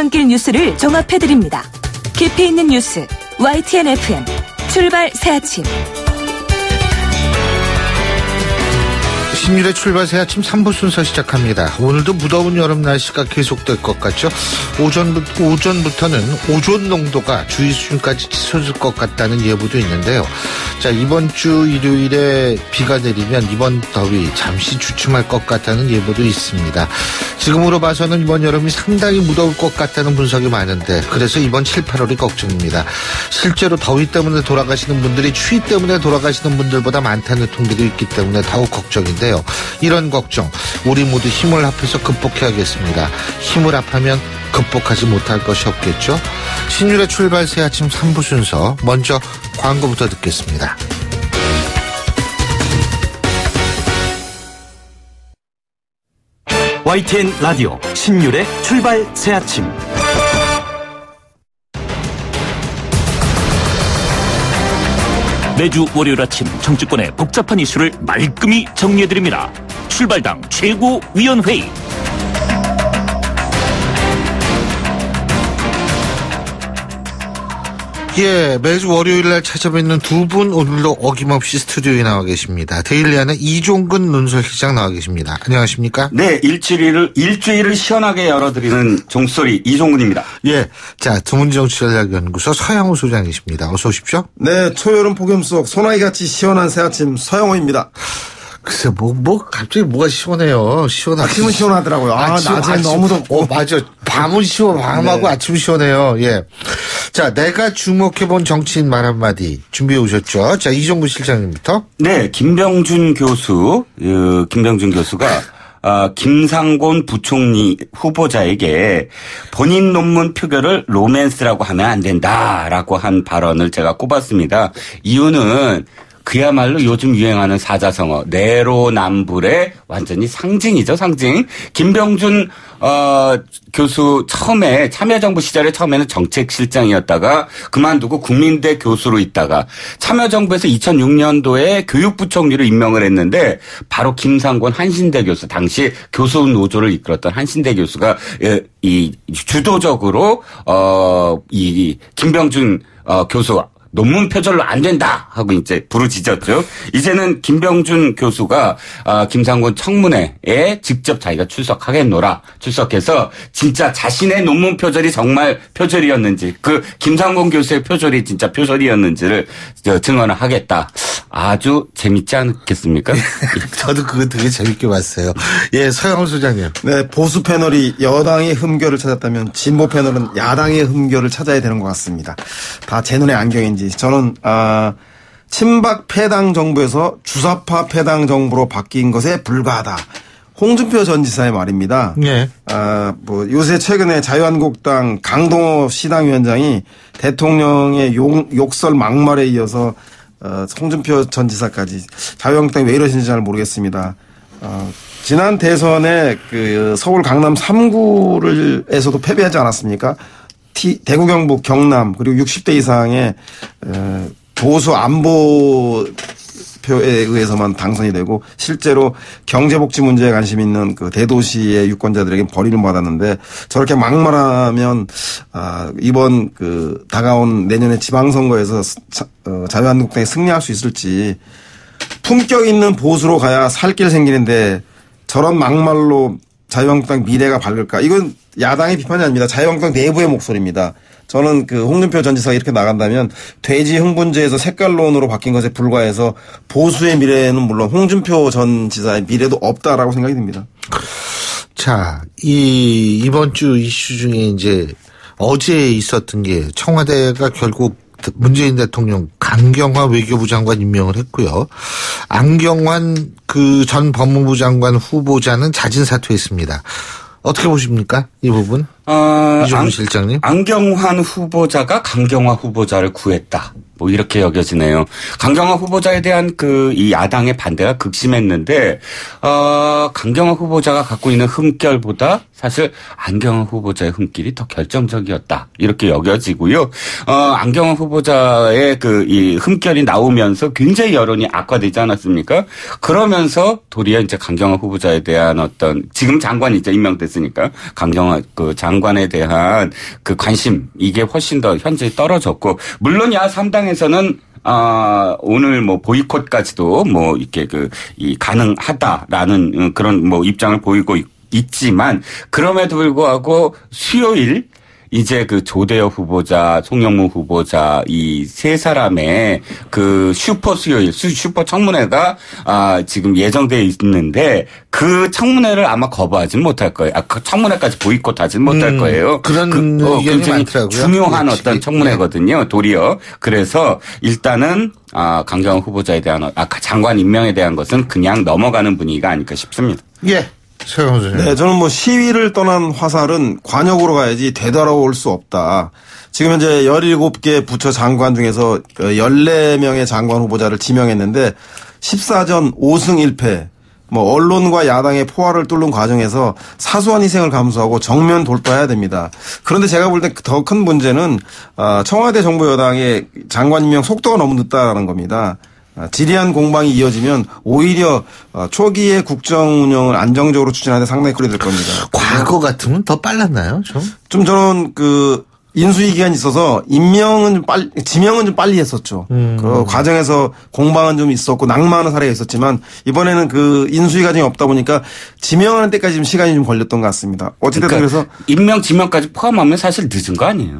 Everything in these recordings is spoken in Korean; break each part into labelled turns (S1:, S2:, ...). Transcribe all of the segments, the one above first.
S1: 출근길 뉴스를 종합해드립니다. 깊이 있는 뉴스 YTN FM 출발 새아침.
S2: 신율의 출발 새아침 3부 순서 시작합니다. 오늘도 무더운 여름 날씨가 계속될 것 같죠. 오전부터는 오존 농도가 주의 수준까지 치솟을 것 같다는 예보도 있는데요. 자, 이번 주 일요일에 비가 내리면 이번 더위 잠시 주춤할 것 같다는 예보도 있습니다. 지금으로 봐서는 이번 여름이 상당히 무더울 것 같다는 분석이 많은데, 그래서 이번 7, 8월이 걱정입니다. 실제로 더위 때문에 돌아가시는 분들이 추위 때문에 돌아가시는 분들보다 많다는 통계도 있기 때문에 더욱 걱정인데요. 이런 걱정 우리 모두 힘을 합해서 극복해야겠습니다. 힘을 합하면 극복하지 못할 것이 없겠죠. 신율의 출발 새아침 3부 순서, 먼저 광고부터 듣겠습니다.
S3: YTN 라디오 신율의 출발 새아침. 매주 월요일 아침 정치권의 복잡한 이슈를 말끔히 정리해드립니다. 출발당 최고위원회의.
S2: 예, 매주 월요일날 찾아뵙는 두 분, 오늘도 어김없이 스튜디오에 나와 계십니다. 데일리안의 이종근 논설기장 나와 계십니다. 안녕하십니까?
S4: 네, 일주일을 시원하게 열어드리는 종소리 이종근입니다.
S2: 예, 자, 두문정치전략연구소 서영호 소장이십니다. 어서 오십시오.
S5: 네, 초여름 폭염 속 소나기같이 시원한 새아침 서영호입니다.
S2: 글쎄, 갑자기 뭐가 시원해요.
S5: 아침은 시원하더라고요. 낮에 너무 덥고.
S2: 맞아. 밤은 밤하고
S5: 네.
S2: 아침은 시원해요. 예. 자, 내가 주목해본 정치인 말 한마디 준비해 오셨죠? 자, 이종근 실장님부터.
S4: 네, 김병준 교수가 김상곤 부총리 후보자에게 본인 논문 표결을 로맨스라고 하면 안 된다라고 한 발언을 제가 꼽았습니다. 이유는 그야말로 요즘 유행하는 사자성어 내로남불의 완전히 상징이죠, 상징. 김병준 교수 처음에 참여정부 시절에 처음에는 정책실장이었다가 그만두고 국민대 교수로 있다가 참여정부에서 2006년도에 교육부총리로 임명을 했는데 바로 김상곤 한신대 교수, 당시 교수 노조를 이끌었던 한신대 교수가 이 주도적으로 이 김병준 교수 논문 표절로 안 된다 하고 이제 부르짖었죠. 이제는 김병준 교수가 김상곤 청문회에 직접 자기가 출석해서 진짜 자신의 논문 표절이 정말 표절이었는지, 그 김상곤 교수의 표절이 진짜 표절이었는지를 증언을 하겠다. 아주 재밌지 않겠습니까?
S2: 저도 그거 되게 재밌게 봤어요. 예, 서영호 소장님.
S5: 네, 보수 패널이 여당의 흠결을 찾았다면 진보 패널은 야당의 흠결을 찾아야 되는 것 같습니다. 다 제 눈에 안경인지. 저는 친박 패당 정부에서 주사파 패당 정부로 바뀐 것에 불과하다. 홍준표 전 지사의 말입니다.
S2: 네.
S5: 요새 최근에 자유한국당 강동호 시당위원장이 대통령의 욕설 막말에 이어서 홍준표 전 지사까지, 자유한국당이 왜 이러시는지 잘 모르겠습니다. 지난 대선에 그 서울 강남 3구에서도 패배하지 않았습니까? 대구, 경북, 경남 그리고 60대 이상의 보수 안보 표에 의해서만 당선이 되고, 실제로 경제복지 문제에 관심 있는 그 대도시의 유권자들에게 버림을 받았는데, 저렇게 막말하면 이번 그 다가온 내년에 지방선거에서 자유한국당이 승리할 수 있을지. 품격 있는 보수로 가야 살 길 생기는데 저런 막말로 자유한국당 미래가 밝을까? 이건 야당의 비판이 아닙니다. 자유한국당 내부의 목소리입니다. 저는 그 홍준표 전 지사가 이렇게 나간다면 돼지 흥분제에서 색깔론으로 바뀐 것에 불과해서 보수의 미래에는 물론 홍준표 전 지사의 미래도 없다라고 생각이 듭니다.
S2: 자, 이번 주 이슈 중에 이제 어제 있었던 게, 청와대가 결국 문재인 대통령 강경화 외교부 장관 임명을 했고요. 안경환 그 전 법무부 장관 후보자는 자진 사퇴했습니다. 어떻게 보십니까, 이 부분? 이종근 실장님.
S4: 안경환 후보자가 강경화 후보자를 구했다. 뭐 이렇게 여겨지네요. 강경화 후보자에 대한 이 야당의 반대가 극심했는데, 강경화 후보자가 갖고 있는 흠결보다 사실 안경화 후보자의 흠길이 더 결정적이었다. 이렇게 여겨지고요. 안경화 후보자의 이 흠결이 나오면서 굉장히 여론이 악화되지 않았습니까? 그러면서 도리어 이제 강경화 후보자에 대한 지금 장관이 이제 임명됐으니까 강경화 장관에 대한 그 관심 이게 훨씬 더 현재 떨어졌고 물론 야 3당에서는 오늘 뭐 보이콧까지도 뭐 이렇게 가능하다라는 그런 뭐 입장을 보이고 있지만 그럼에도 불구하고 수요일 이제 그 조대여 후보자, 송영무 후보자 이 세 사람의 그 슈퍼 수요일, 슈퍼 청문회가 지금 예정돼 있는데 그 청문회를 아마 거부하지는 못할 거예요. 그 청문회까지 보이콧하지는 못할 거예요.
S2: 그런 의견이
S4: 굉장히
S2: 많더라고요.
S4: 중요한
S2: 그렇지.
S4: 어떤 청문회거든요. 도리어. 그래서 일단은 강경화 후보자에 대한 장관 임명에 대한 것은 그냥 넘어가는 분위기가 아닐까 싶습니다.
S2: 예. 최영호 선생님.
S5: 네, 저는 뭐 시위를 떠난 화살은 관역으로 가야지 되돌아올 수 없다. 지금 현재 17개 부처 장관 중에서 14명의 장관 후보자를 지명했는데 14전 5승 1패. 뭐 언론과 야당의 포화를 뚫는 과정에서 사소한 희생을 감수하고 정면 돌파해야 됩니다. 그런데 제가 볼 때 더 큰 문제는 청와대 정부 여당의 장관 임명 속도가 너무 늦다라는 겁니다. 지리한 공방이 이어지면 오히려 초기에 국정 운영을 안정적으로 추진하는 데 상당히 거리될 겁니다.
S2: 과거 같으면 더 빨랐나요, 좀?
S5: 좀 저는 인수위 기간이 있어서 지명은 좀 빨리 했었죠. 그 과정에서 공방은 좀 있었고 낙마하는 사례가 있었지만 이번에는 그 인수위 과정이 없다 보니까 지명하는 때까지 좀 시간이 좀 걸렸던 것 같습니다. 어쨌든 그래서
S4: 임명 지명까지 포함하면 사실 늦은 거 아니에요?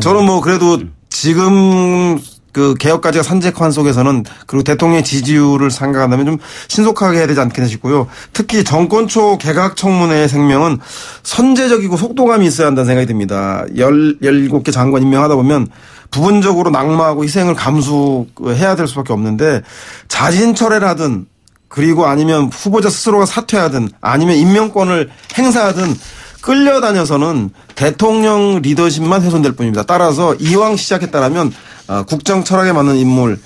S5: 저는 뭐 그래도 지금 그 개혁까지가 산책한 속에서는 그리고 대통령의 지지율을 생각한다면 좀 신속하게 해야 되지 않겠나 싶고요. 특히 정권 초 개각 청문회의 생명은 선제적이고 속도감이 있어야 한다는 생각이 듭니다. 17개 장관 임명하다 보면 부분적으로 낙마하고 희생을 감수해야 될 수밖에 없는데 자진 철회를 하든 그리고 아니면 후보자 스스로가 사퇴하든 아니면 임명권을 행사하든 끌려다녀서는 대통령 리더십만 훼손될 뿐입니다. 따라서 이왕 시작했다라면 국정 철학에 맞는 인물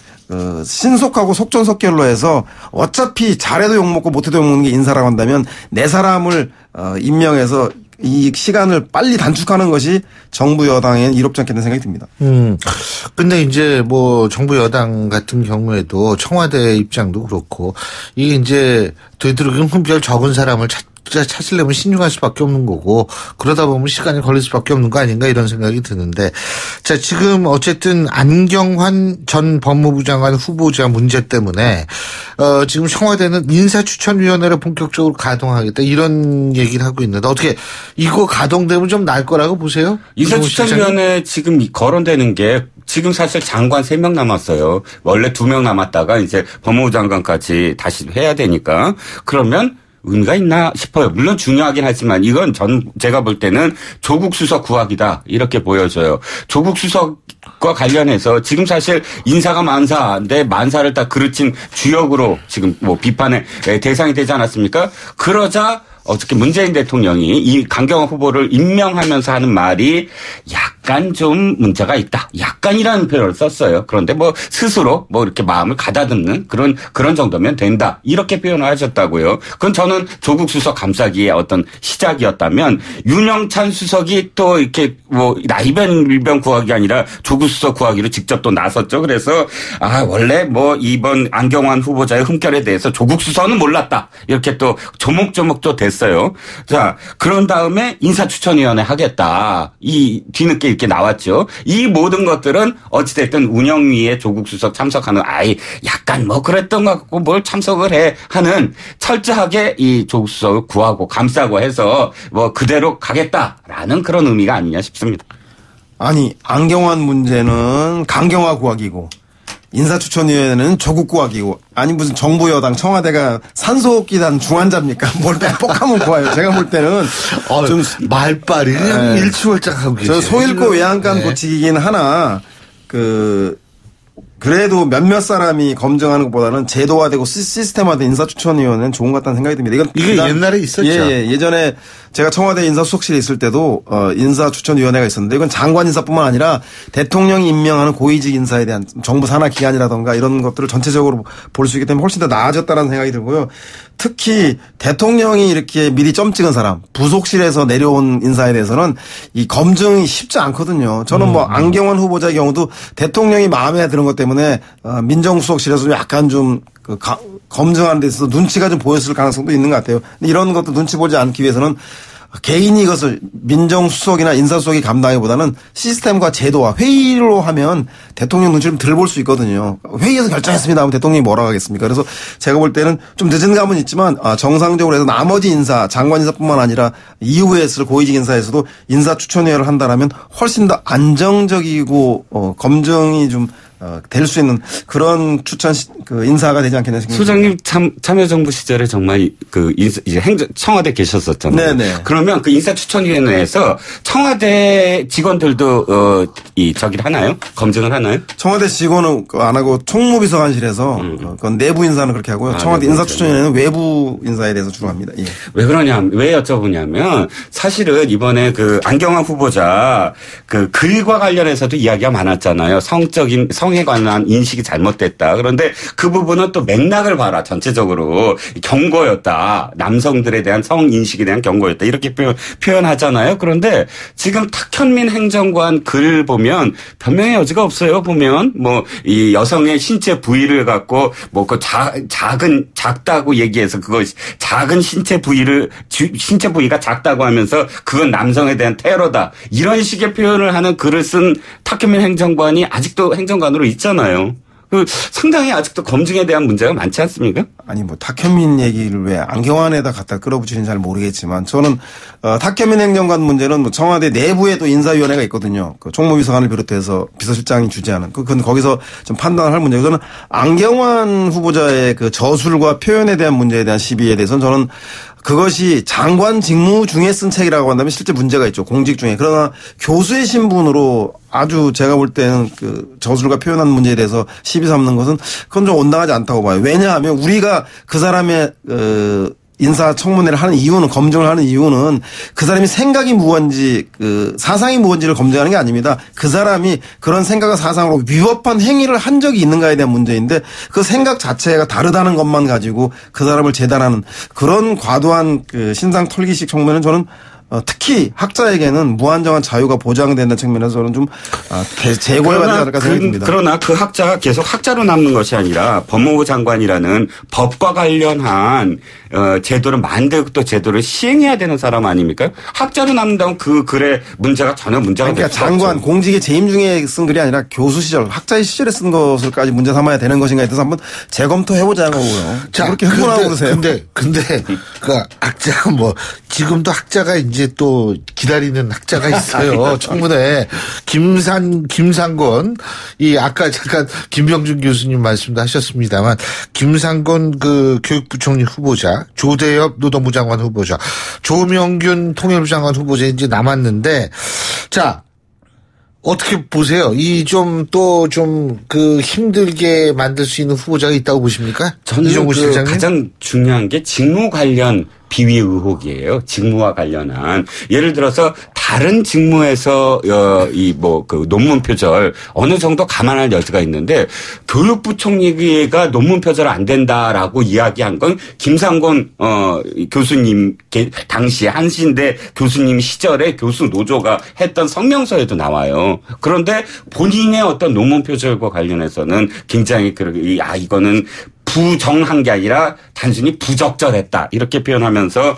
S5: 신속하고 속전속결로 해서 어차피 잘해도 욕먹고 못해도 욕먹는 게 인사라고 한다면 네 사람을 임명해서 이 시간을 빨리 단축하는 것이 정부 여당엔 이롭지 않겠다는 생각이 듭니다.
S2: 근데 이제 뭐 정부 여당 같은 경우에도 청와대 입장도 그렇고 이게 이제 되도록이면 흠결 적은 사람을 찾으려면 신중할 수밖에 없는 거고 그러다 보면 시간이 걸릴 수밖에 없는 거 아닌가 이런 생각이 드는데 자 지금 어쨌든 안경환 전 법무부 장관 후보자 문제 때문에 지금 청와대는 인사추천위원회를 본격적으로 가동하겠다 이런 얘기를 하고 있는데 어떻게 이거 가동되면 좀 나을 거라고 보세요?
S4: 인사추천위원회 지금 거론되는 게 지금 사실 장관 3명 남았어요. 원래 2명 남았다가 이제 법무부 장관까지 다시 해야 되니까 그러면 의미가 있나 싶어요. 물론 중요하긴 하지만 이건 제가 볼 때는 조국 수석 구하기다 이렇게 보여져요. 조국 수석과 관련해서 지금 사실 인사가 만사인데 만사를 다 그르친 주역으로 지금 뭐 비판의 대상이 되지 않았습니까? 그러자 어떻게 문재인 대통령이 이 강경화 후보를 임명하면서 하는 말이 약간 좀 문제가 있다. 약간이라는 표현을 썼어요. 그런데 뭐 스스로 뭐 이렇게 마음을 가다듬는 그런 정도면 된다. 이렇게 표현을 하셨다고요. 그건 저는 조국 수석 감싸기의 어떤 시작이었다면 윤영찬 수석이 또 이렇게 뭐 나이변 구하기 아니라 조국 수석 구하기로 직접 또 나섰죠. 그래서 원래 뭐 이번 안경환 후보자의 흠결에 대해서 조국 수석은 몰랐다. 이렇게 또 조목조목 또 됐어요. 자, 그런 다음에 인사추천위원회 하겠다. 이 뒤늦게 이렇게 나왔죠. 이 모든 것들은 어찌됐든 운영위에 조국 수석 참석하는 약간 뭐 그랬던 것 같고 뭘 참석을 해 하는 철저하게 이 조국 수석을 구하고 감싸고 해서 뭐 그대로 가겠다라는 그런 의미가 아니냐 싶습니다.
S5: 아니 안경환 문제는 강경화 구하기고 인사추천위원회는 조국 구하기고 아니 무슨 정부 여당 청와대가 산소호흡기단 중환자입니까? 뭘 뻑하면 구해요. 제가 볼 때는 좀
S2: 말빨이 그냥 일치월장하고 계세요.
S5: 저 소잃고 외양간 고치기긴 하나 그래도 몇몇 사람이 검증하는 것보다는 제도화되고 시스템화된 인사추천위원회는 좋은 것 같다는 생각이 듭니다.
S2: 이게 옛날에 있었죠.
S5: 예전에 제가 청와대 인사수석실에 있을 때도 인사추천위원회가 있었는데 이건 장관 인사뿐만 아니라 대통령이 임명하는 고위직 인사에 대한 정부 산하 기관이라든가 이런 것들을 전체적으로 볼 수 있기 때문에 훨씬 더 나아졌다는 생각이 들고요. 특히 대통령이 이렇게 미리 점 찍은 사람 부속실에서 내려온 인사에 대해서는 이 검증이 쉽지 않거든요. 저는 뭐 안경환 후보자의 경우도 대통령이 마음에 드는 것 때문에 민정수석실에서 약간 좀 검증하는 데 있어서 눈치가 좀 보였을 가능성도 있는 것 같아요. 근데 이런 것도 눈치 보지 않기 위해서는 개인이 이것을 민정수석이나 인사수석이 감당하기보다는 시스템과 제도와 회의로 하면 대통령 눈치를 덜 볼 수 있거든요. 회의에서 결정했습니다 하면 대통령이 뭐라고 하겠습니까? 그래서 제가 볼 때는 좀 늦은 감은 있지만 정상적으로 해서 나머지 인사, 장관 인사뿐만 아니라 이후에 있을 고위직 인사에서도 인사추천위원회를 한다라면 훨씬 더 안정적이고 검증이 좀 될 수 있는 그런 추천 인사가 되지 않겠나 싶습니다.
S4: 소장님 참여정부 시절에 정말 이제 청와대 계셨었잖아요.
S5: 네네.
S4: 그러면 그 인사추천위원회에서 청와대 직원들도 저기를 하나요? 검증을 하나요?
S5: 청와대 직원은 안 하고 총무비서관실에서 그건 내부 인사는 그렇게 하고요. 청와대 인사추천위원회는 외부 인사에 대해서 주로 합니다. 예.
S4: 왜 여쭤보냐면 사실은 이번에 그 안경환 후보자 그 글과 관련해서도 이야기가 많았잖아요. 성에 관한 인식이 잘못됐다. 그런데 그 부분은 또 맥락을 봐라. 전체적으로 경고였다. 남성들에 대한 성인식에 대한 경고였다. 이렇게 표현하잖아요. 그런데 지금 탁현민 행정관 글 보면 변명의 여지가 없어요. 보면 뭐 이 여성의 신체 부위를 갖고 뭐 그 작다고 얘기해서 그거 작은 신체 부위가 작다고 하면서 그건 남성에 대한 테러다. 이런 식의 표현을 하는 글을 쓴 탁현민 행정관이 아직도 행정관으로 있잖아요. 상당히 아직도 검증에 대한 문제가 많지 않습니까?
S5: 아니 뭐 탁현민 얘기를 왜 안경환에다 갖다 끌어붙이는지 잘 모르겠지만 저는 탁현민 행정관 문제는 뭐 청와대 내부에도 인사위원회가 있거든요. 그 총무비서관을 비롯해서 비서실장이 주재하는 그건 거기서 좀 판단을 할 문제고 저는 안경환 후보자의 그 저술과 표현에 대한 문제에 대한 시비에 대해서는 저는 그것이 장관 직무 중에 쓴 책이라고 한다면 실제 문제가 있죠. 공직 중에. 그러나 교수의 신분으로 아주 제가 볼 때는 그 저술과 표현한 문제에 대해서 시비 삼는 것은 그건 좀 온당하지 않다고 봐요. 왜냐하면 우리가 그 사람의 인사청문회를 하는 이유는 검증을 하는 이유는 그 사람이 생각이 무언지 그 사상이 무언지를 검증하는 게 아닙니다. 그 사람이 그런 생각과 사상으로 위법한 행위를 한 적이 있는가에 대한 문제인데 그 생각 자체가 다르다는 것만 가지고 그 사람을 재단하는 그런 과도한 그 신상 털기식 청문회는 저는 특히 학자에게는 무한정한 자유가 보장된다는 측면에서 저는 좀 재고해야 되지 않을까 생각합니다.
S4: 그러나 그 학자가 계속 학자로 남는 것이 아니라 법무부 장관이라는 법과 관련한 제도를 만들고 또 제도를 시행해야 되는 사람 아닙니까? 학자로 남는다면 그 글의 문제가 전혀 문제가 될 수 없죠.
S5: 그러니까 장관 공직에 재임 중에 쓴 글이 아니라 교수 시절 학자의 시절에 쓴 것을까지 문제 삼아야 되는 것인가에 대해서 한번 재검토해보자는 거고요.
S2: 자,
S5: 그렇게 흥분하고 그러세요.
S2: 근데 그 학자 뭐 지금도 학자가 이제 또 기다리는 학자가 있어요. 청문회 김상곤 아까 잠깐 김병준 교수님 말씀도 하셨습니다만 김상곤 그 교육부총리 후보자, 조대엽 노동부 장관 후보자, 조명균 통일부 장관 후보자 이제 남았는데 자. 어떻게 보세요? 그 힘들게 만들 수 있는 후보자가 있다고 보십니까?
S4: 저는 가장 중요한 게 직무 관련 비위 의혹이에요. 직무와 관련한. 예를 들어서 다른 직무에서 그 논문 표절 어느 정도 감안할 여지가 있는데 교육부총리가 논문 표절 안 된다라고 이야기한 건 김상곤 교수님 당시 한신대 교수님 시절에 교수 노조가 했던 성명서에도 나와요. 그런데 본인의 어떤 논문 표절과 관련해서는 굉장히 이거는 부정한 게 아니라 단순히 부적절했다 이렇게 표현하면서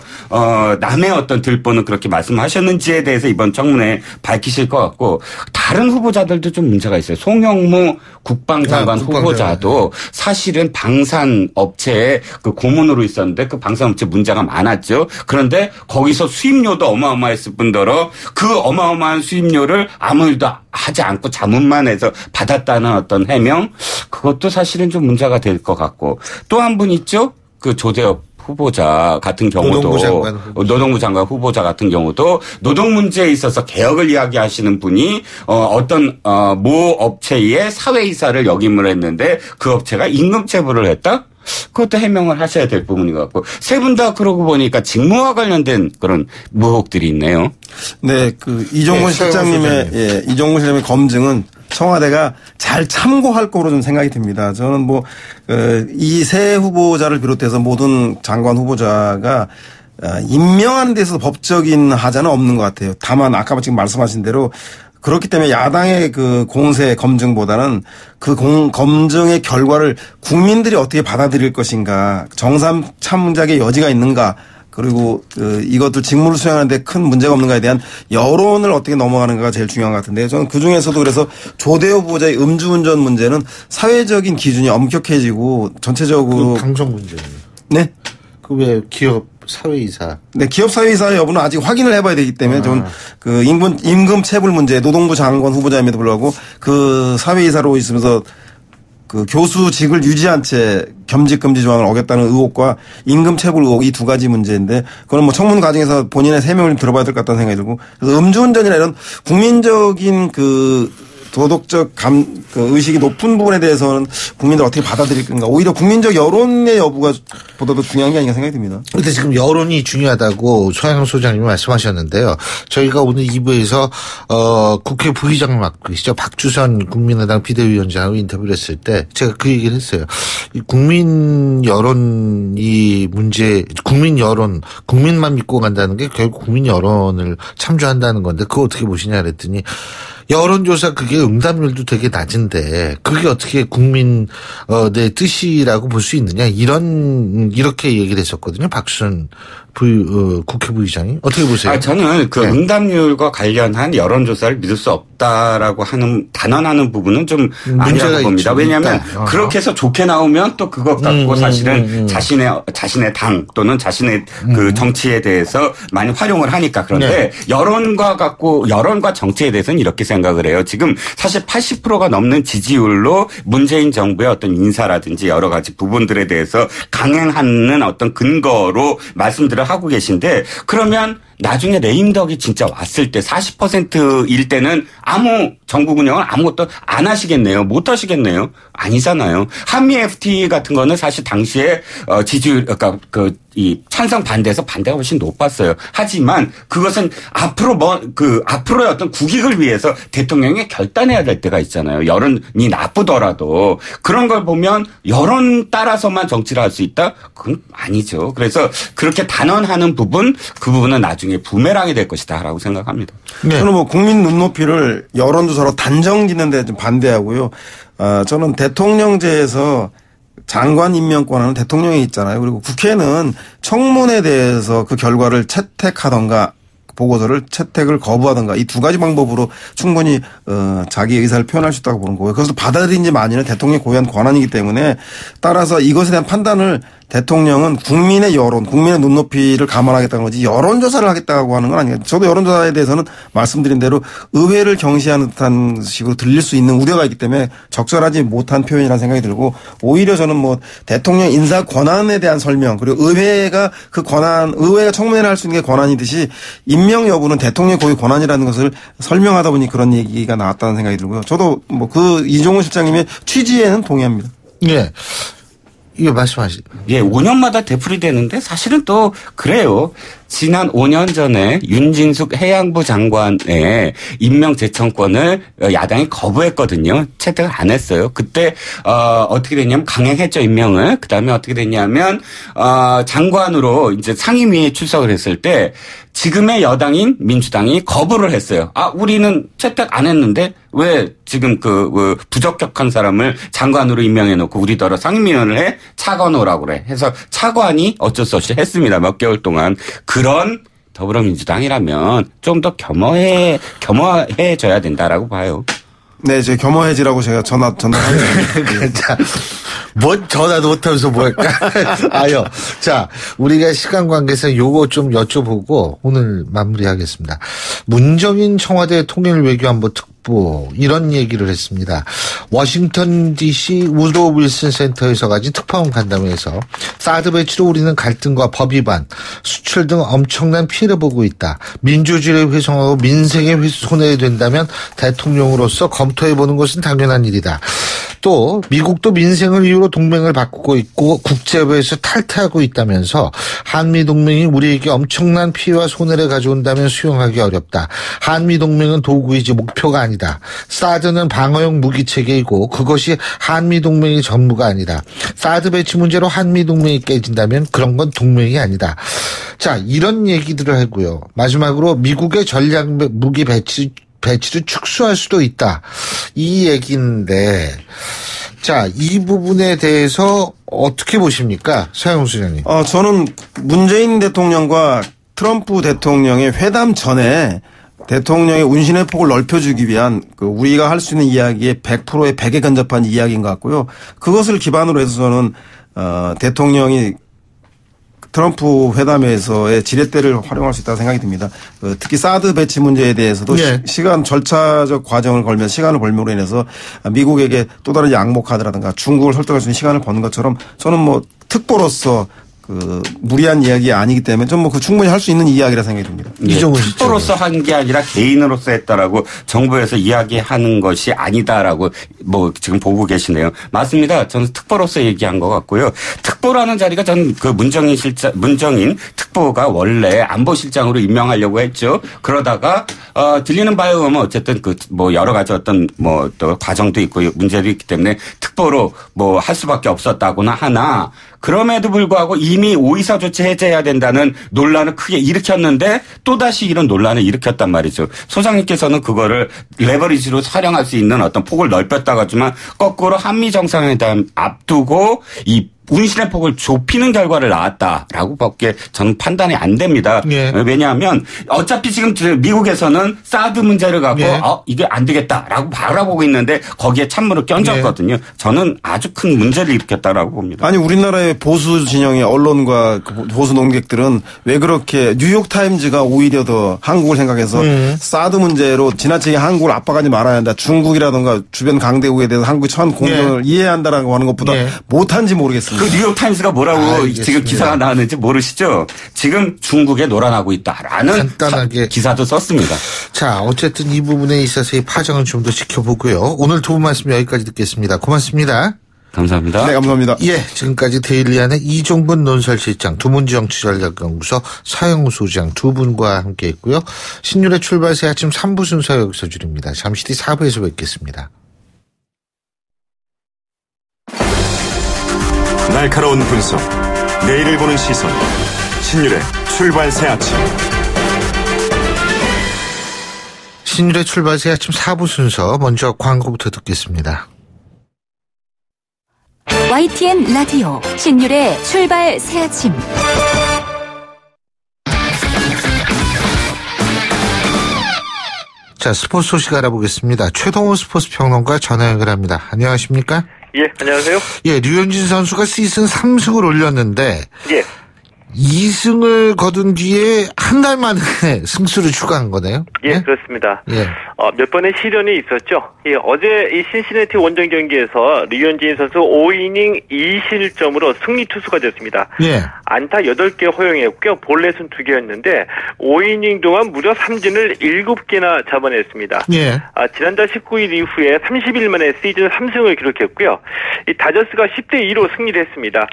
S4: 남의 어떤 들보는 그렇게 말씀하셨는지에 대해서 이번 청문회에 밝히실 것 같고 다른 후보자들도 좀 문제가 있어요. 송영무 국방장관 후보자도 사실은 방산업체에 그 고문으로 있었는데 그 방산업체 문제가 많았죠. 그런데 거기서 수입료도 어마어마했을 뿐더러 그 어마어마한 수입료를 아무 일도 하지 않고 자문만 해서 받았다는 어떤 해명 그것도 사실은 좀 문제가 될 것 같고 또 한 분 있죠. 그 조대엽 후보자 같은 경우도 노동부 장관 후보자 같은 경우도 노동 문제에 있어서 개혁을 이야기하시는 분이 어떤 모 업체의 사회이사를 역임을 했는데 그 업체가 임금 체불을 했다? 그것도 해명을 하셔야 될 부분인 것 같고 세 분 다 그러고 보니까 직무와 관련된 그런 의혹들이 있네요.
S5: 네, 이종근 실장님의 검증은 청와대가 잘 참고할 거로 좀 생각이 듭니다. 저는 이 세 후보자를 비롯해서 모든 장관 후보자가 임명하는 데서 법적인 하자는 없는 것 같아요. 다만 아까 지금 말씀하신 대로 그렇기 때문에 야당의 그 공세 검증보다는 그 검증의 결과를 국민들이 어떻게 받아들일 것인가, 정상 참작의 여지가 있는가, 그리고 이것들 직무를 수행하는데 큰 문제가 없는가에 대한 여론을 어떻게 넘어가는가가 제일 중요한 것 같은데요. 저는 그중에서도 그래서 조대호 후보자의 음주운전 문제는 사회적인 기준이 엄격해지고 전체적으로
S2: 그 방송 문제는.
S5: 네.
S2: 그 왜 기업 사회이사.
S5: 네, 기업 사회이사 여부는 아직 확인을 해봐야 되기 때문에 저는 그 임금 체불 문제 노동부 장관 후보자임에도 불구하고 그 사회이사로 있으면서 그 교수직을 유지한 채 겸직 금지 조항을 어겼다는 의혹과 임금 체불 의혹 이 두 가지 문제인데 그건 뭐 청문 과정에서 본인의 세명을 들어봐야 될 것 같다는 생각이 들고 그래서 음주운전이나 이런 국민적인 그 도덕적 의식이 높은 부분에 대해서는 국민들 어떻게 받아들일 건가. 오히려 국민적 여론의 여부가 보다도 중요한 게 아닌가 생각이 듭니다.
S2: 그런데 지금 여론이 중요하다고 서양훈 소장님이 말씀하셨는데요. 저희가 오늘 2부에서 국회 부의장을 맡고 계시죠. 박주선 국민의당 비대위원장하고 인터뷰를 했을 때 제가 그 얘기를 했어요. 이 국민 여론 이 문제 국민 여론 국민만 믿고 간다는 게 결국 국민 여론을 참조한다는 건데 그거 어떻게 보시냐 그랬더니 여론조사 그게 응답률도 되게 낮은데 그게 어떻게 국민 내 뜻이라고 볼 수 있느냐 이렇게 얘기를 했었거든요. 박수선 국회 부의장이 어떻게 보세요?
S4: 저는 그
S2: 네.
S4: 응답률과 관련한 여론조사를 믿을 수 없다라고 하는 단언하는 부분은 좀 아니라고 봅니다. 왜냐하면 그렇게 해서 좋게 나오면 또 그것 갖고 사실은 자신의 당 또는 자신의 그 정치에 대해서 많이 활용을 하니까 그런데
S2: 네.
S4: 여론과 정치에 대해서는 이렇게 생각을 해요. 지금 사실 80%가 넘는 지지율로 문재인 정부의 어떤 인사라든지 여러 가지 부분들에 대해서 강행하는 어떤 근거로 말씀들을 하고 계신데 그러면 나중에 레임덕이 진짜 왔을 때 40%일 때는 아무 정부 운영을 아무것도 안 하시겠네요. 못 하시겠네요. 아니잖아요. 한미 FTA 같은 거는 사실 당시에 지지율 그러니까 이 찬성 반대에서 반대가 훨씬 높았어요. 하지만 그것은 앞으로의 어떤 국익을 위해서 대통령이 결단해야 될 때가 있잖아요. 여론이 나쁘더라도 그런 걸 보면 여론 따라서만 정치를 할 수 있다? 그건 아니죠. 그래서 그렇게 단언하는 부분 그 부분은 나중에 부메랑이 될 것이다라고 생각합니다.
S5: 네. 저는 뭐 국민 눈높이를 여론조사로 단정 짓는 데 좀 반대하고요. 저는 대통령제에서 장관 임명권은 대통령이 있잖아요. 그리고 국회는 청문에 대해서 그 결과를 채택하던가 보고서를 채택을 거부하던가 이 두 가지 방법으로 충분히 자기 의사를 표현할 수 있다고 보는 거고요. 그것을 받아들인지 마니는 대통령의 고유한 권한이기 때문에 따라서 이것에 대한 판단을 대통령은 국민의 여론, 국민의 눈높이를 감안하겠다는 거지 여론조사를 하겠다고 하는 건 아니에요. 저도 여론조사에 대해서는 말씀드린 대로 의회를 경시하는 듯한 식으로 들릴 수 있는 우려가 있기 때문에 적절하지 못한 표현이라는 생각이 들고 오히려 저는 뭐 대통령 인사 권한에 대한 설명 그리고 의회가 그 권한, 의회가 청문회를 할 수 있는 게 권한이듯이 임명 여부는 대통령의 고유 권한이라는 것을 설명하다 보니 그런 얘기가 나왔다는 생각이 들고요. 저도 뭐 이종훈 실장님의 취지에는 동의합니다.
S2: 예. 이거 말씀하시.
S4: 예, 5년마다 되풀이되는데 사실은 또 그래요. 지난 5년 전에 윤진숙 해양부 장관의 임명 제청권을 야당이 거부했거든요. 채택을 안 했어요. 그때 어떻게 됐냐면 강행했죠, 임명을. 그다음에 어떻게 됐냐면 장관으로 이제 상임위에 출석을 했을 때 지금의 여당인 민주당이 거부를 했어요. 우리는 채택 안 했는데 왜 지금 그 부적격한 사람을 장관으로 임명해 놓고 우리더러 상임위원을 해? 차관오라고 그래. 해서 차관이 어쩔 수 없이 했습니다. 몇 개월 동안. 그런 더불어민주당이라면 좀 더 겸허해져야 된다라고 봐요.
S5: 네, 제 겸허해지라고 제가 전화하겠습니다.
S2: 자, 뭔 전화도 못하면서 뭐 할까? 아요. 자, 우리가 시간 관계상 요거 좀 여쭤보고 오늘 마무리하겠습니다. 문정인 청와대 통일외교안보 특보 이런 얘기를 했습니다. 워싱턴 DC 우도 윌슨 센터에서 가진 특파원 간담회에서 사드 배치로 우리는 갈등과 법 위반, 수출 등 엄청난 피해를 보고 있다. 민주주의를 훼손하고 민생에 손해가 된다면 대통령으로서 검토해보는 것은 당연한 일이다. 또 미국도 민생을 이유로 동맹을 바꾸고 있고 국제부에서 탈퇴하고 있다면서 한미동맹이 우리에게 엄청난 피해와 손해를 가져온다면 수용하기 어렵다. 한미동맹은 도구이지 목표가 아니다. 사드는 방어용 무기체계이고 그것이 한미동맹의 전무가 아니다. 사드 배치 문제로 한미동맹이 깨진다면 그런 건 동맹이 아니다. 자, 이런 얘기들을 하고요. 마지막으로 미국의 전략 무기 배치를 축소할 수도 있다. 이 얘기인데 자, 이 부분에 대해서 어떻게 보십니까? 서영훈 소장님.
S5: 저는 문재인 대통령과 트럼프 대통령의 회담 전에 대통령의 운신의 폭을 넓혀주기 위한 우리가 할 수 있는 이야기의 100%의 100에 근접한 이야기인 것 같고요. 그것을 기반으로 해서 저는 대통령이 트럼프 회담에서의 지렛대를 활용할 수 있다고 생각이 듭니다. 특히 사드 배치 문제에 대해서도
S2: 네.
S5: 시간 절차적 과정을 걸면 시간을 벌므로 인해서 미국에게 또 다른 양목하드라든가 중국을 설득할 수 있는 시간을 버는 것처럼 저는 뭐 특보로서 무리한 이야기 아니기 때문에 좀 충분히 할 수 있는 이야기라 생각이 듭니다.
S2: 이종훈 씨.
S4: 특보로서 한 게 아니라 개인으로서 했다라고 정부에서 이야기하는 것이 아니다라고 뭐 지금 보고 계시네요. 맞습니다. 저는 특보로서 얘기한 것 같고요. 특보라는 자리가 전 문정인 특보가 원래 안보실장으로 임명하려고 했죠. 그러다가 들리는 바에 의하면 어쨌든 여러 가지 어떤 또 과정도 있고 문제도 있기 때문에 특보로 할 수밖에 없었다고나 하나. 그럼에도 불구하고 이미 오이사 조치 해제해야 된다는 논란을 크게 일으켰는데 또다시 이런 논란을 일으켰단 말이죠. 소장님께서는 그거를 레버리지로 활용할 수 있는 어떤 폭을 넓혔다고 하지만 거꾸로 한미 정상회담 앞두고 이 운신의 폭을 좁히는 결과를 낳았다라고 밖에 저는 판단이 안 됩니다.
S2: 예.
S4: 왜냐하면 어차피 지금 미국에서는 사드 문제를 갖고
S2: 예.
S4: 이게 안 되겠다라고 바라보고 있는데 거기에 찬물을 끼얹었거든요. 저는 아주 큰 문제를 일으켰다라고 봅니다.
S5: 아니 우리나라의 보수 진영의 언론과 보수 논객들은 왜 그렇게 뉴욕타임즈가 오히려 더 한국을 생각해서 사드 문제로 지나치게 한국을 압박하지 말아야 한다. 중국이라든가 주변 강대국에 대해서 한국이 처한 공격을 이해해야 한다라고 하는 것보다 못한지 모르겠습니다.
S4: 그 뉴욕타임스가 뭐라고 지금 기사가 나왔는지 모르시죠? 지금 중국에 놀아나고 있다라는
S2: 간단하게
S4: 기사도 썼습니다.
S2: 자, 어쨌든 이 부분에 있어서의 파장을 좀 더 지켜보고요. 오늘 두 분 말씀 여기까지 듣겠습니다. 고맙습니다.
S4: 감사합니다.
S5: 네, 감사합니다.
S2: 예, 지금까지 데일리안의 이종근 논설실장, 두문정치전략연구소 서영우 소장 두 분과 함께했고요. 신율의 출발새 아침 3부 순서 여기서 줄입니다. 잠시 뒤 4부에서 뵙겠습니다.
S6: 날카로운 분석, 내일을 보는 시선, 신율의 출발새 아침.
S2: 신율의 출발새 아침 4부 순서 먼저 광고부터 듣겠습니다.
S1: YTN 라디오 신율의 출발 새 아침.
S2: 자, 스포츠 소식 알아보겠습니다. 최동호 스포츠 평론가 전화 연결합니다. 안녕하십니까?
S7: 예, 안녕하세요.
S2: 예, 류현진 선수가 시즌 3승을 올렸는데
S7: 예.
S2: 2승을 거둔 뒤에 한 달 만에 승수를 추가한 거네요.
S7: 예, 그렇습니다.
S2: 예.
S7: 몇 번의 시련이 있었죠. 예, 어제 이 신시내티 원정 경기에서 류현진 선수 5이닝 2실점으로 승리 투수가 됐습니다.
S2: 예.
S7: 안타 8개 허용했고요. 볼넷은 2개였는데 5이닝 동안 무려 삼진을 7개나 잡아냈습니다.
S2: 예.
S7: 지난달 19일 이후에 30일 만에 시즌 3승을 기록했고요. 이 다저스가 10대2로 승리를 했습니다.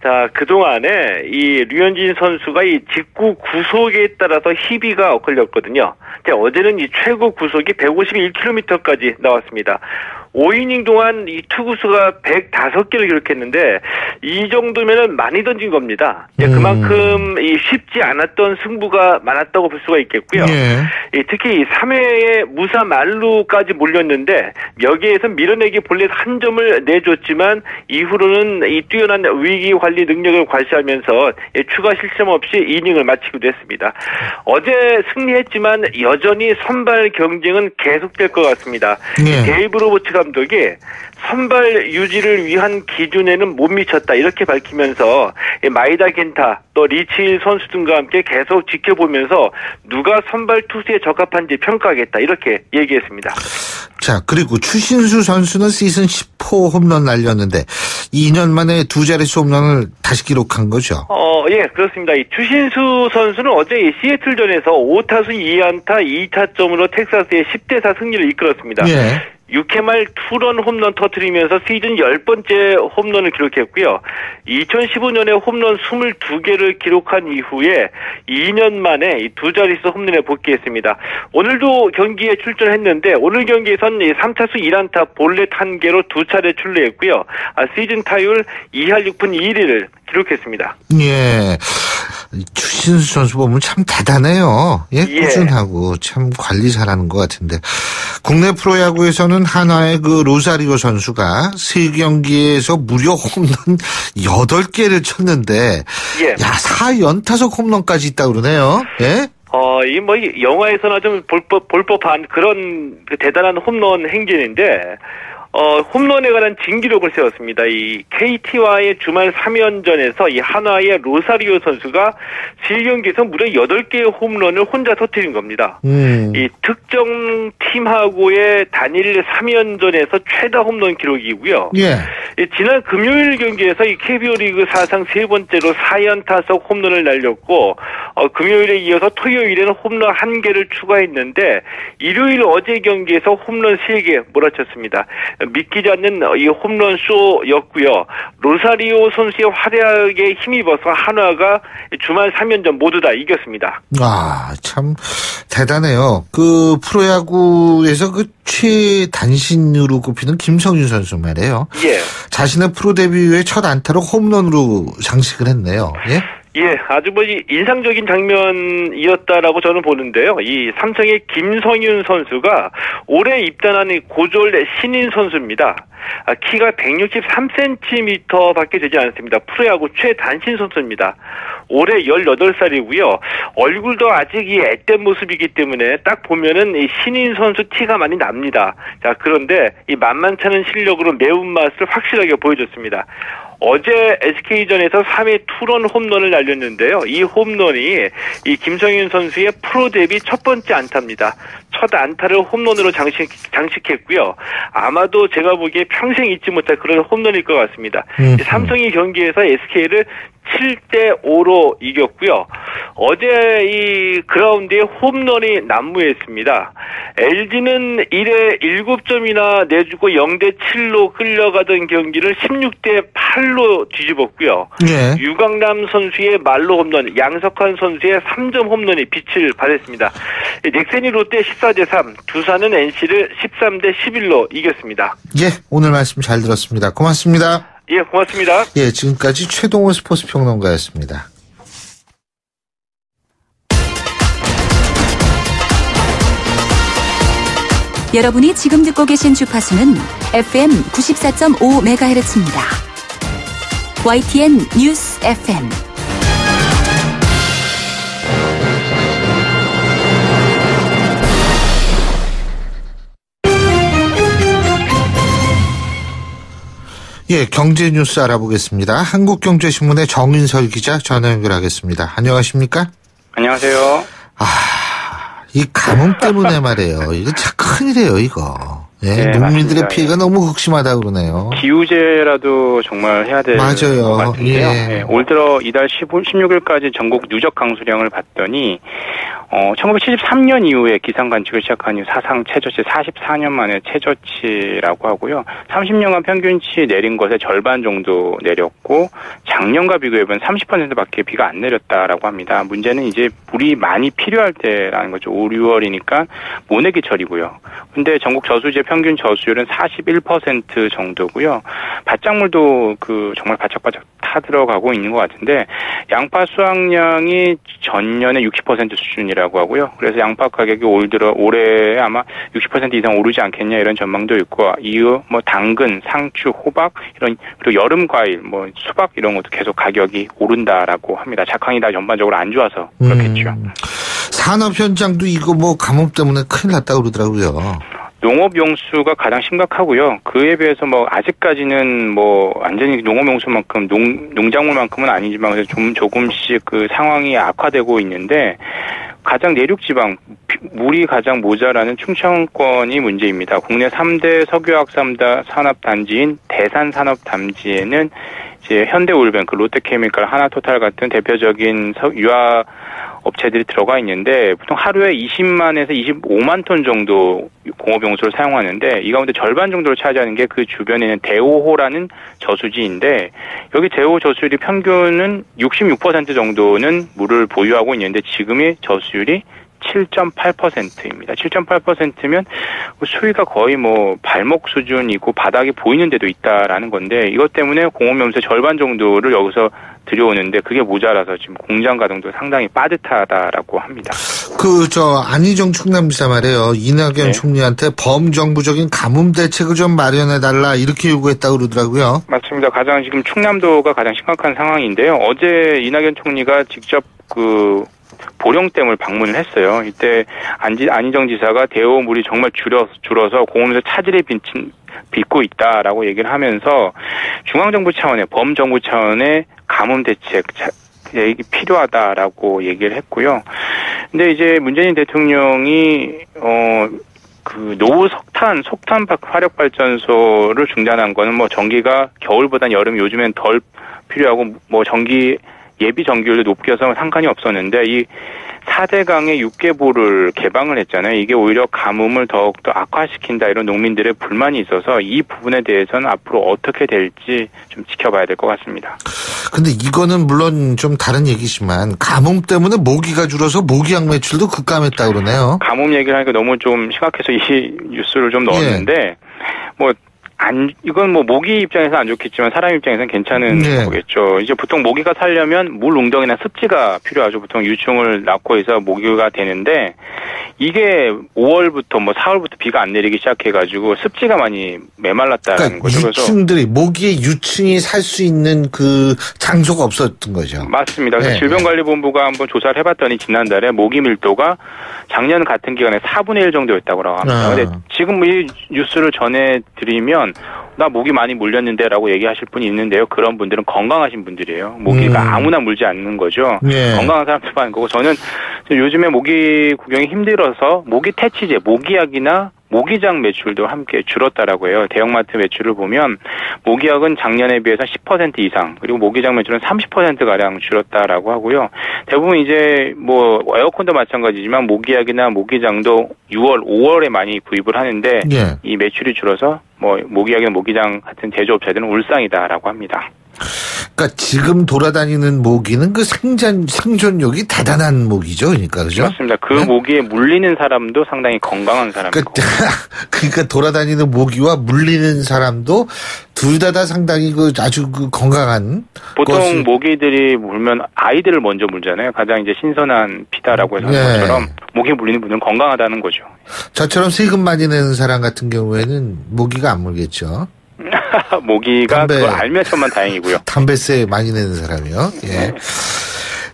S7: 자, 그동안에 이 류현진 선수가 이 직구 구속에 따라서 희비가 걸렸거든요. 어제는 이 최고 구속이 151km까지 나왔습니다. 5이닝 동안 이 투구수가 105개를 기록했는데 이 정도면은 많이 던진 겁니다. 그만큼 이 쉽지 않았던 승부가 많았다고 볼 수가 있겠고요.
S2: 예.
S7: 특히 3회에 무사 만루까지 몰렸는데 여기에서 밀어내기 볼넷 한 점을 내줬지만 이후로는 이 뛰어난 위기 관리 능력을 과시하면서 추가 실점 없이 이닝을 마치기도 했습니다. 어제 승리했지만 여전히 선발 경쟁은 계속될 것 같습니다.
S2: 예.
S7: 데이브 로버츠 감독이 선발 유지를 위한 기준에는 못 미쳤다 이렇게 밝히면서 마이다 겐타 또 리치일 선수 등과 함께 계속 지켜보면서 누가 선발 투수에 적합한지 평가하겠다 이렇게 얘기했습니다.
S2: 자, 그리고 추신수 선수는 시즌 10호 홈런 날렸는데 2년 만에 두 자릿수 홈런을 다시 기록한 거죠.
S7: 예, 그렇습니다. 이 추신수 선수는 어제 이 시애틀전에서 5타수 2안타 2타점으로 텍사스의 10대4 승리를 이끌었습니다.
S2: 예.
S7: 6회 말 투런 홈런 터뜨리면서 시즌 10번째 홈런을 기록했고요. 2015년에 홈런 22개를 기록한 이후에 2년 만에 이 두 자릿수 홈런에 복귀했습니다. 오늘도 경기에 출전했는데 오늘 경기에선 3타수 1안타 볼넷 1개로 두 차례 출루했고요. 시즌 타율 2할 6푼 1리를 기록했습니다.
S2: 예. 추신수 선수 보면 참 대단해요. 예, 꾸준하고 참 관리 잘하는 것 같은데 국내 프로야구에서는 한화의 그 로사리오 선수가 3경기에서 무려 홈런 8개를 쳤는데,
S7: 예.
S2: 야, 4연타석 홈런까지 있다고 그러네요. 예?
S7: 이 뭐 영화에서나 좀 볼 법한 그런 그 대단한 홈런 행진인데, 홈런에 관한 진기록을 세웠습니다. 이 KT와의 주말 3연전에서 이 한화의 로사리오 선수가 7경기에서 무려 8개의 홈런을 혼자 터뜨린 겁니다. 이 특정 팀하고의 단일 3연전에서 최다 홈런 기록이고요.
S2: 예.
S7: 지난 금요일 경기에서 이 KBO 리그 사상 3번째로 4연타석 홈런을 날렸고, 금요일에 이어서 토요일에는 홈런 1개를 추가했는데, 일요일 어제 경기에서 홈런 3개 몰아쳤습니다. 믿기지 않는 이 홈런 쇼였고요. 로사리오 선수의 활약에 힘입어서 한화가 주말 3연전 모두 다 이겼습니다.
S2: 아, 참 대단해요. 그 프로야구에서 그 최단신으로 꼽히는 김성윤 선수 말이에요.
S7: 예.
S2: 자신의 프로 데뷔 후에 첫 안타로 홈런으로 장식을 했네요. 예?
S7: 예, 아주 인상적인 장면이었다라고 저는 보는데요. 이 삼성의 김성윤 선수가 올해 입단한 고졸 신인 선수입니다. 키가 163cm 밖에 되지 않습니다. 프로야구 최단신 선수입니다. 올해 18살이고요. 얼굴도 아직 이 앳된 모습이기 때문에 딱 보면은 이 신인 선수 티가 많이 납니다. 자, 그런데 이 만만찮은 실력으로 매운맛을 확실하게 보여줬습니다. 어제 SK전에서 3회 투런 홈런을 날렸는데요. 이 홈런이 이 김성윤 선수의 프로 데뷔 첫 번째 안타입니다. 첫 안타를 홈런으로 장식했고요. 아마도 제가 보기에 평생 잊지 못할 그런 홈런일 것 같습니다. 삼성이 경기에서 SK를 7대5로 이겼고요. 어제 이 그라운드에 홈런이 난무했습니다. LG는 1회 7점이나 내주고 0대7로 끌려가던 경기를 16대8로 뒤집었고요.
S2: 예.
S7: 유강남 선수의 말로 홈런, 양석환 선수의 3점 홈런이 빛을 발했습니다. 넥센이 롯데 14대3, 두산은 NC를 13대11로 이겼습니다.
S2: 예, 오늘 말씀 잘 들었습니다. 고맙습니다.
S7: 예, 고맙습니다.
S2: 예, 지금까지 최동호 스포츠 평론가였습니다.
S1: 여러분이 지금 듣고 계신 주파수는 FM 94.5MHz입니다. YTN 뉴스 FM.
S2: 예, 경제 뉴스 알아보겠습니다. 한국경제신문의 정인설 기자 전화 연결하겠습니다. 안녕하십니까?
S8: 안녕하세요.
S2: 이 가뭄 때문에 말이에요. 이거 참 큰일이에요, 이거. 예,
S8: 네,
S2: 농민들의
S8: 맞습니다.
S2: 피해가 너무 극심하다 그러네요.
S8: 기후재해라도 정말 해야 될
S2: 맞아요.
S8: 것 같은데요.
S2: 예.
S8: 네, 올 들어 이달 16일까지 전국 누적 강수량을 봤더니 1973년 이후에 기상 관측을 시작한 이후 사상 최저치 44년 만에 최저치라고 하고요. 30년간 평균치 내린 것의 절반 정도 내렸고 작년과 비교해보면 30%밖에 비가 안 내렸다라고 합니다. 문제는 이제 물이 많이 필요할 때라는 거죠. 5, 6월이니까 모내기철이고요. 근데 전국 저수지 평균 저수율은 41% 정도고요. 밭작물도 정말 바짝바짝 타들어가고 있는 것 같은데 양파 수확량이 전년의 60% 수준이라고 하고요. 그래서 양파 가격이 올해 아마 60% 이상 오르지 않겠냐 이런 전망도 있고 이후 당근, 상추, 호박 그리고 여름 과일 수박 이런 것도 계속 가격이 오른다라고 합니다. 작황이 다 전반적으로 안 좋아서 그렇겠죠.
S2: 산업 현장도 이거 가뭄 때문에 큰일 났다고 그러더라고요.
S8: 농업용수가 가장 심각하고요. 그에 비해서 아직까지는 완전히 농업용수만큼 농작물만큼은 아니지만 조금씩 그 상황이 악화되고 있는데 가장 내륙지방 물이 가장 모자라는 충청권이 문제입니다. 국내 3대 석유화학 산업단지인 대산산업단지에는 이제 현대올벤, 롯데케미칼, 하나토탈 같은 대표적인 유화 업체들이 들어가 있는데 보통 하루에 20만에서 25만 톤 정도 공업용수를 사용하는데 이 가운데 절반 정도를 차지하는 게 그 주변에 있는 대오호라는 저수지인데 여기 대오 저수율이 평균은 66% 정도는 물을 보유하고 있는데 지금의 저수율이 7.8%입니다. 7.8%면 수위가 거의 뭐 발목 수준이고 바닥이 보이는 데도 있다라는 건데 이것 때문에 공업염수의 절반 정도를 여기서 들여오는데 그게 모자라서 지금 공장 가동도 상당히 빠듯하다라고 합니다.
S2: 안희정 충남지사 말이에요. 이낙연 총리한테 범정부적인 가뭄 대책을 좀 마련해달라 이렇게 요구했다고 그러더라고요.
S8: 맞습니다. 가장 지금 충남도가 가장 심각한 상황인데요. 어제 이낙연 총리가 직접 보령댐을 방문을 했어요. 이때 안희정 지사가 대오물이 정말 줄어서 공원에서 차질이 빚고 있다라고 얘기를 하면서 중앙정부 차원의 범정부 차원의 가뭄 대책 필요하다라고 얘기를 했고요. 근데 이제 문재인 대통령이 노후 석탄 화력 발전소를 중단한 거는 뭐 전기가 겨울보단 여름 요즘엔 덜 필요하고 뭐 예비 전기율도 높게서 상관이 없었는데 이 4대강의 6개보를 개방을 했잖아요. 이게 오히려 가뭄을 더욱더 악화시킨다 이런 농민들의 불만이 있어서 이 부분에 대해서는 앞으로 어떻게 될지 좀 지켜봐야 될 것 같습니다.
S2: 근데 이거는 물론 좀 다른 얘기지만 가뭄 때문에 모기가 줄어서 모기약 매출도 급감했다고 그러네요.
S8: 가뭄 얘기를 하니까 너무 좀 심각해서 이 뉴스를 좀 넣었는데 이건 뭐 모기 입장에서 안 좋겠지만 사람 입장에서는 괜찮은 거겠죠. 이제 보통 모기가 살려면 물 웅덩이나 습지가 필요하죠. 보통 유충을 낳고 해서 모기가 되는데 이게 5월부터 4월부터 비가 안 내리기 시작해가지고 습지가 많이 메말랐다는 거죠.
S2: 유충들이 모기의 유충이 살 수 있는 그 장소가 없었던 거죠.
S8: 맞습니다. 그래서 질병관리본부가 한번 조사를 해봤더니 지난달에 모기 밀도가 작년 같은 기간에 4분의 1 정도였다고 합니다. 근데 지금 이 뉴스를 전해드리면 나 모기 많이 물렸는데라고 얘기하실 분이 있는데요. 그런 분들은 건강하신 분들이에요. 모기가 아무나 물지 않는 거죠. 건강한 사람들만 거고 저는 요즘에 모기 구경이 힘들어서 모기 퇴치제, 모기약이나 모기장 매출도 함께 줄었다라고 해요. 대형마트 매출을 보면 모기약은 작년에 비해서 10% 이상 그리고 모기장 매출은 30%가량 줄었다라고 하고요. 대부분 이제 뭐 에어컨도 마찬가지지만 모기약이나 모기장도 6월, 5월에 많이 구입을 하는데 이 매출이 줄어서 뭐 모기약이나 모기장 같은 제조업체들은 울상이다라고 합니다.
S2: 그러니까 지금 돌아다니는 모기는 그 생존력이 대단한 모기죠, 그러니까 그죠?
S8: 맞습니다. 그 모기에 물리는 사람도 상당히 건강한 사람이고.
S2: 그러니까 돌아다니는 모기와 물리는 사람도 둘 다 상당히 아주 건강한.
S8: 보통 모기들이 물면 아이들을 먼저 물잖아요. 가장 이제 신선한 피다라고 해서 하는 것처럼 모기에 물리는 분은 건강하다는 거죠. 저처럼
S2: 세금 많이 내는 사람 같은 경우에는 모기가 안 물겠죠.
S8: 모기가 그걸 알면 천만 다행이고요.
S2: 담배세 많이 내는 사람이요.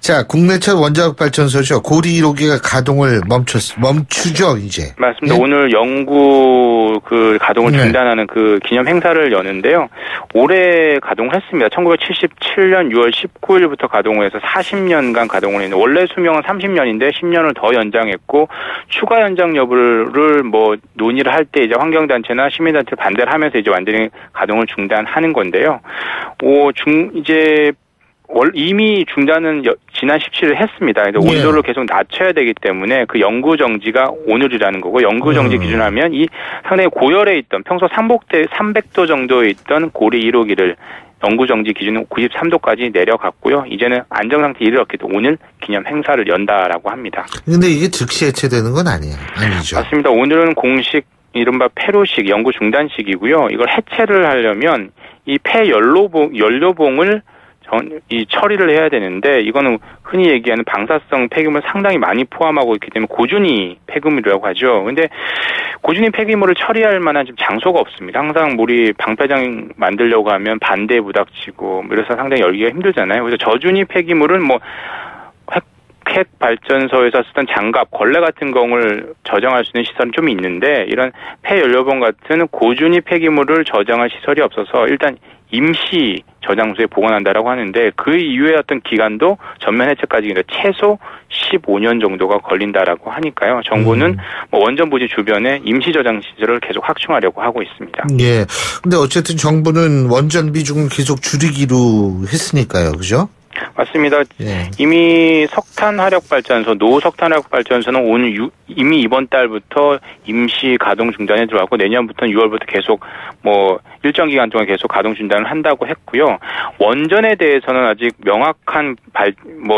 S2: 자, 국내 첫 원자력 발전소죠. 고리 1호기가 가동을 멈추죠, 이제.
S8: 맞습니다. 오늘 영구 가동을 중단하는 그 기념 행사를 여는데요. 올해 가동을 했습니다. 1977년 6월 19일부터 가동을 해서 40년간 가동을 했는데 원래 수명은 30년인데 10년을 더 연장했고 추가 연장 여부를 논의를 할 때 이제 환경단체나 시민단체 반대를 하면서 이제 완전히 가동을 중단하는 건데요. 이미 중단은 지난 17일 했습니다. 온도를 계속 낮춰야 되기 때문에 그 영구 정지가 오늘이라는 거고 영구 정지 기준하면 이 상당히 고열에 있던 평소 300도 정도에 있던 고리 1호기를 영구 정지 기준은 93도까지 내려갔고요. 이제는 안정 상태에 이르렀기 때문에 오늘 기념 행사를 연다라고 합니다.
S2: 그런데 이게 즉시 해체되는 건 아니죠.
S8: 맞습니다. 오늘은 공식 이른바 폐로식 영구 중단식이고요. 이걸 해체를 하려면 이 연료봉을 처리를 해야 되는데 이거는 흔히 얘기하는 방사성 폐기물을 상당히 많이 포함하고 있기 때문에 고준위 폐기물이라고 하죠. 근데 고준위 폐기물을 처리할 만한 좀 장소가 없습니다. 항상 우리 방패장 만들려고 하면 반대에 부닥치고 이래서 상당히 열기가 힘들잖아요. 그래서 저준위 폐기물은 핵 발전소에서 쓰던 장갑, 걸레 같은 거를 저장할 수 있는 시설은 좀 있는데 이런 폐연료봉 같은 고준위 폐기물을 저장할 시설이 없어서 일단 임시 저장소에 보관한다라고 하는데 그 이후에 어떤 기간도 전면 해체까지 최소 15년 정도가 걸린다라고 하니까요. 정부는 원전 부지 주변에 임시 저장 시설을 계속 확충하려고 하고 있습니다.
S2: 예. 근데 어쨌든 정부는 원전 비중을 계속 줄이기로 했으니까요. 그죠?
S8: 맞습니다.
S2: 예.
S8: 이미 석탄화력발전소, 노석탄화력발전소는 이미 이번 달부터 임시 가동 중단에 들어왔고 내년부터는 6월부터 계속 일정 기간 동안 계속 가동 중단을 한다고 했고요. 원전에 대해서는 아직 명확한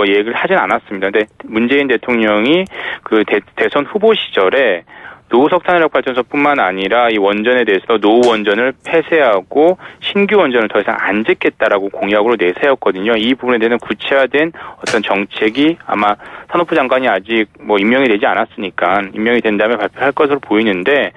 S8: 얘기를 하진 않았습니다. 근데 문재인 대통령이 그 대선 후보 시절에 노석탄화력발전소뿐만 아니라 이 원전에 대해서 노원전을 폐쇄하고 신규 원전을 더 이상 안 짓겠다라고 공약으로 내세웠거든요. 이 부분에 대한 구체화된 어떤 정책이 아마 산업부 장관이 아직 임명이 되지 않았으니까 임명이 된 다음에 발표할 것으로 보이는데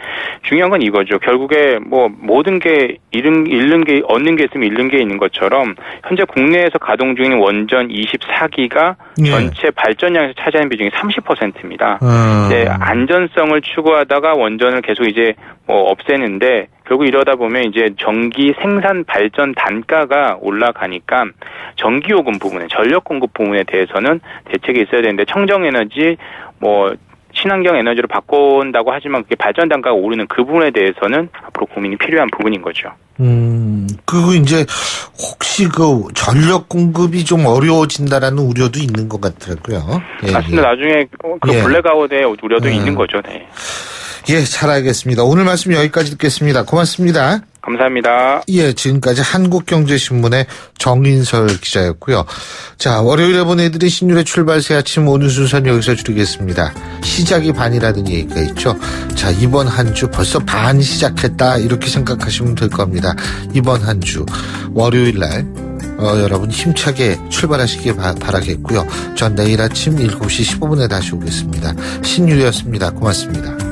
S8: 중요한 건 이거죠. 결국에 모든 게 얻는 게 있으면 잃는 게 있는 것처럼 현재 국내에서 가동 중인 원전 24기가
S2: 예.
S8: 전체 발전량에서 차지하는 비중이 30%입니다. 이제 안전성을 추구하다가 원전을 계속 이제 없애는데 결국 이러다 보면 이제 전기 생산 발전 단가가 올라가니까 전기요금 부분에 전력 공급 부분에 대해서는 대책이 있어야 되는데 청정에너지 친환경 에너지로 바꾼다고 하지만 그게 발전 단가가 오르는 그 부분에 대해서는 앞으로 고민이 필요한 부분인 거죠.
S2: 그리고 이제 혹시 그 전력 공급이 좀 어려워진다라는 우려도 있는 것 같더라고요. 예,
S8: 맞습니다.
S2: 예.
S8: 나중에 그 블랙아웃의 우려도 있는 거죠. 네.
S2: 예, 잘 알겠습니다. 오늘 말씀 여기까지 듣겠습니다. 고맙습니다.
S8: 감사합니다.
S2: 예, 지금까지 한국경제신문의 정인설 기자였고요. 자, 월요일에 보내드린 신율의 출발 새 아침 오늘 순서는 여기서 줄이겠습니다. 시작이 반이라는 얘기가 있죠. 자, 이번 한 주 벌써 반 시작했다 이렇게 생각하시면 될 겁니다. 이번 한 주 월요일날 여러분 힘차게 출발하시길 바라겠고요. 전 내일 아침 7시 15분에 다시 오겠습니다. 신율이었습니다. 고맙습니다.